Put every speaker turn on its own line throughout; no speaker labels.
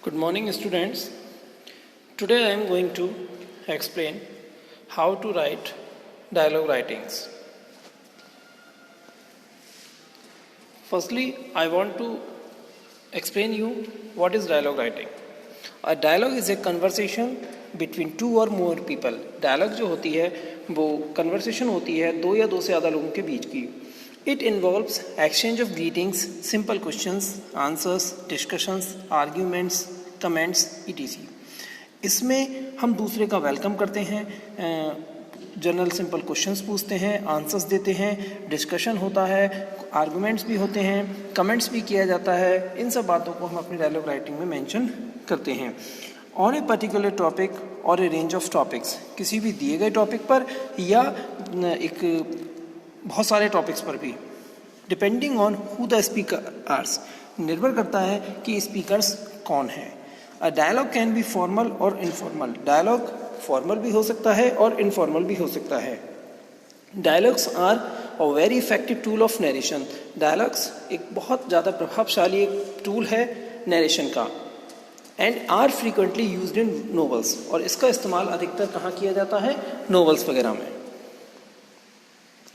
Good morning, students. Today I am going to explain how to write dialogue writings. Firstly, I want to explain you what is dialogue writing. A dialogue is a conversation between two or more people. Dialogue जो होती है वो conversation होती है दो या दो से ज़्यादा लोगों के बीच की. It involves exchange of greetings, simple questions, answers, discussions, arguments, comments, etc. इसमें हम दूसरे का वेलकम करते हैं, जनरल सिंपल क्वेश्चंस पूछते हैं, आंसर्स देते हैं, डिस्कशन होता है, आर्गुमेंट्स भी होते हैं, कमेंट्स भी किया जाता है. इन सब बातों को हम अपनी डायलॉग राइटिंग में मेंशन करते हैं. ऑन ए पर्टिकुलर टॉपिक और ए रेंज ऑफ टॉपिक्स, किसी भी दिए गए टॉपिक पर या एक बहुत सारे टॉपिक्स पर भी, depending on who the speakers, निर्भर करता है कि स्पीकर्स कौन है. A dialogue can be formal और इनफॉर्मल. डायलॉग फॉर्मल भी हो सकता है और इनफॉर्मल भी हो सकता है. Dialogues are a very effective tool of narration. Dialogues एक बहुत ज़्यादा प्रभावशाली एक टूल है नरेशन का. And are frequently used in novels. और इसका इस्तेमाल अधिकतर कहाँ किया जाता है? नोवेल्स वगैरह में,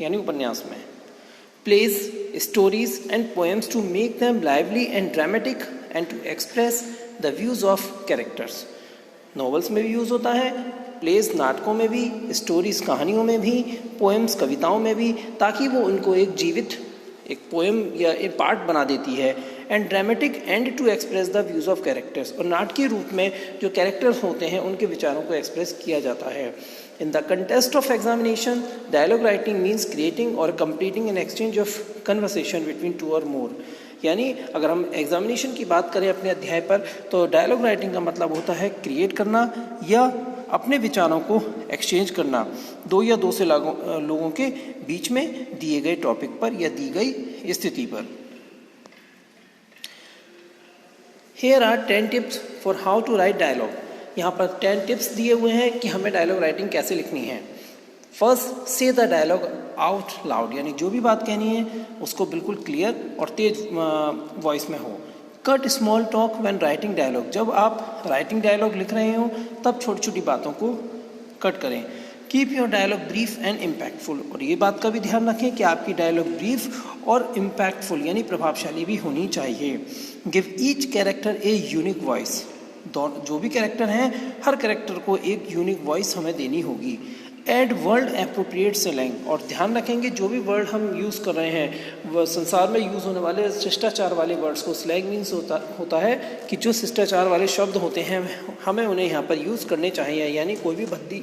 यानी उपन्यास में. Plays, stories and poems to make them lively and dramatic and to express the views of characters. Novels में भी यूज़ होता है, प्लेस नाटकों में भी, स्टोरीज कहानियों में भी, पोएम्स कविताओं में भी, ताकि वो उनको एक जीवित एक पोएम या एक पार्ट बना देती है. And dramatic and to express the views of characters. और नाटकीय रूप में जो कैरेक्टर्स होते हैं उनके विचारों को एक्सप्रेस किया जाता है. In the context of examination, dialogue writing means creating or completing an exchange of conversation between two or more. यानी अगर हम एग्जामिनेशन की बात करें अपने अध्याय पर, तो डायलॉग राइटिंग का मतलब होता है क्रिएट करना या अपने विचारों को एक्सचेंज करना दो या दो से लोगों के बीच में दिए गए टॉपिक पर या दी गई स्थिति पर. Here are 10 tips for how to write dialogue. यहाँ पर 10 टिप्स दिए हुए हैं कि हमें डायलॉग राइटिंग कैसे लिखनी है. फर्स्ट, से द डायलॉग आउट लाउड, यानी जो भी बात कहनी है उसको बिल्कुल क्लियर और तेज वॉइस में हो. Cut small talk when writing dialogue. जब आप राइटिंग डायलॉग लिख रहे हो तब छोटी छोटी बातों को कट करें. Keep your dialogue brief and impactful. और ये बात का भी ध्यान रखें कि आपकी डायलॉग ब्रीफ और इम्पैक्टफुल यानी प्रभावशाली भी होनी चाहिए. Give each character a unique voice. जो भी कैरेक्टर हैं हर कैरेक्टर को एक यूनिक वॉइस हमें देनी होगी. Add word appropriate slang. और ध्यान रखेंगे जो भी वर्ड हम यूज़ कर रहे हैं वह संसार में यूज़ होने वाले शिष्टाचार वाले वर्ड्स को, स्लैंग मीन्स होता है कि जो शिष्टाचार वाले शब्द होते हैं हमें उन्हें यहाँ पर यूज़ करने चाहिए, यानी कोई भी भद्दी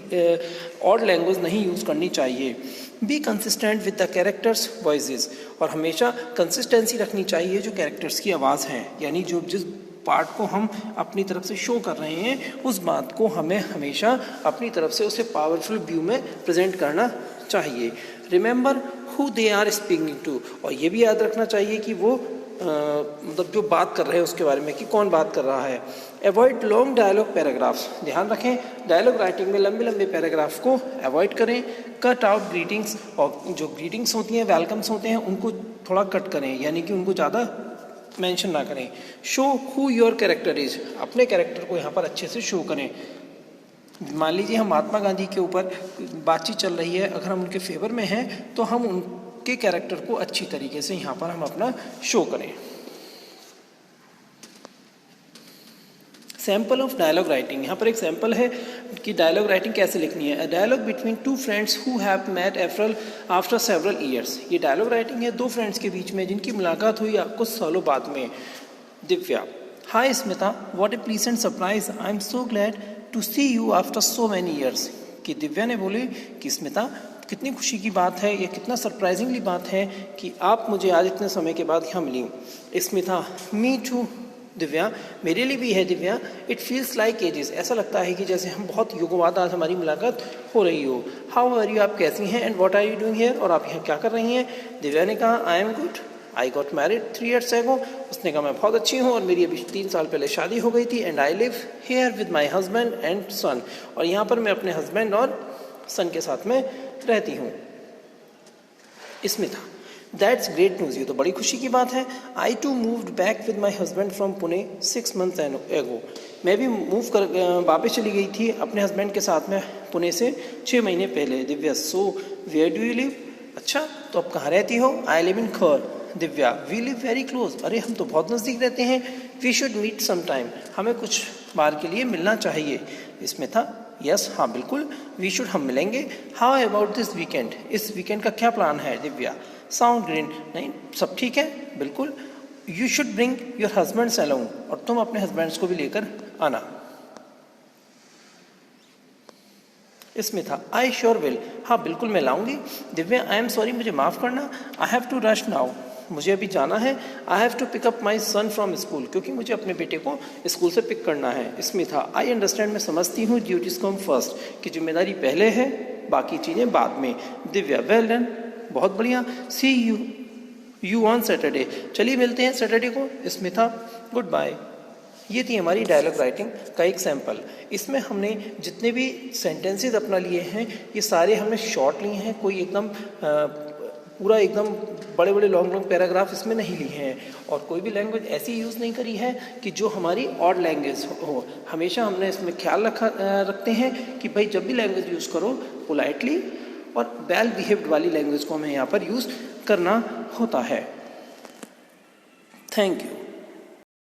और लैंग्वेज नहीं यूज़ करनी चाहिए. Be consistent with the characters voices. और हमेशा कंसिस्टेंसी रखनी चाहिए जो कैरेक्टर्स की आवाज़ है, यानी जो जिस पार्ट को हम अपनी तरफ से शो कर रहे हैं उस बात को हमें हमेशा अपनी तरफ से उसे पावरफुल व्यू में प्रेजेंट करना चाहिए. Remember who they are speaking to. और ये भी याद रखना चाहिए कि वो मतलब जो बात कर रहे हैं उसके बारे में कि कौन बात कर रहा है. Avoid long dialogue paragraphs. ध्यान रखें डायलॉग राइटिंग में लंबे लंबे पैराग्राफ को अवॉइड करें. Cut out greetings. और जो ग्रीटिंग्स होती हैं, वेलकम्स होते हैं, उनको थोड़ा कट करें, यानी कि उनको ज़्यादा मेंशन ना करें. Show who your character is. अपने कैरेक्टर को यहाँ पर अच्छे से शो करें. मान लीजिए हम महात्मा गांधी के ऊपर बातचीत चल रही है, अगर हम उनके फेवर में हैं तो हम उनके कैरेक्टर को अच्छी तरीके से यहाँ पर हम अपना शो करें. Sample of dialogue writing. यहाँ पर एक सैम्पल है कि डायलॉग राइटिंग कैसे लिखनी है. A dialogue between two friends who have met after several years. ये डायलॉग राइटिंग है दो फ्रेंड्स के बीच में जिनकी मुलाकात हुई कुछ सालों बाद में. Divya. Hi Smita, what a pleasant surprise, I am so glad to see you after so many years. कि दिव्या ने बोली कि स्मिता कितनी खुशी की बात है, ये कितना सरप्राइजिंगली बात है कि आप मुझे आज इतने समय के बाद यहाँ मिली. स्मिता. Me too. दिव्या. मेरे लिए भी है Divya. It feels like ages. ऐसा लगता है कि जैसे हम बहुत युगों बाद आज हमारी मुलाकात हो रही हो. How are you. आप कैसी हैं. And what are you doing here. और आप यहाँ क्या कर रही हैं. दिव्या ने कहा I am good. I got married 3 years ago. उसने कहा मैं बहुत अच्छी हूँ और मेरी अभी 3 साल पहले शादी हो गई थी. And I live here with my husband and son. और यहाँ पर मैं अपने हस्बैंड और सन के साथ में रहती हूँ. स्मिता. दैट्स ग्रेट न्यूज़, ये तो बड़ी खुशी की बात है। I too moved back with my husband from Pune 6 months एगो। मैं भी मूव कर वापस चली गई थी अपने हस्बैंड के साथ में पुणे से 6 महीने पहले। Divya, so where do you live? अच्छा, तो अब कहाँ रहती हो? आई live in Khar. Divya, we live very close. अरे हम तो बहुत नज़दीक रहते हैं। We should meet some time, हमें कुछ बार के लिए मिलना चाहिए। इसमें था यस, हाँ बिल्कुल, वी शुड, हम मिलेंगे। हाउ अबाउट दिस वीकेंड, इस वीकेंड का क्या प्लान है? दिव्या, साउंड ग्रीन, नहीं सब ठीक है बिल्कुल। You should bring your husbands along, और तुम अपने हस्बैंड्स को भी लेकर आना। इसमें था आई श्योर विल, हाँ बिल्कुल मैं लाऊंगी। दिव्या, आई एम सॉरी, मुझे माफ़ करना। I have to rush now, मुझे अभी जाना है। I have to pick up my son from school, क्योंकि मुझे अपने बेटे को स्कूल से पिक करना है। इसमें था आई अंडरस्टैंड, मैं समझती हूँ, ड्यूटीज कम फर्स्ट, कि जिम्मेदारी पहले है बाकी चीज़ें बाद में। दिव्या, वेल डन, बहुत बढ़िया। सी यू ऑन सैटरडे, चलिए मिलते हैं सैटरडे को। इसमें था गुड बाय। ये थी हमारी डायलॉग राइटिंग का एक सैंपल। इसमें हमने जितने भी सेंटेंसेस अपना लिए हैं ये सारे हमने शॉर्ट लिए हैं, कोई एकदम पूरा एकदम बड़े बड़े लॉन्ग पैराग्राफ इसमें नहीं लिए हैं, और कोई भी लैंग्वेज ऐसी यूज़ नहीं करी है कि जो हमारी ऑड लैंग्वेज हो। हमेशा हमने इसमें ख्याल रखते हैं कि भाई जब भी लैंग्वेज यूज़ करो पोलाइटली और वेल बिहेव्ड वाली लैंग्वेज को हमें यहाँ पर यूज़ करना होता है। Thank you.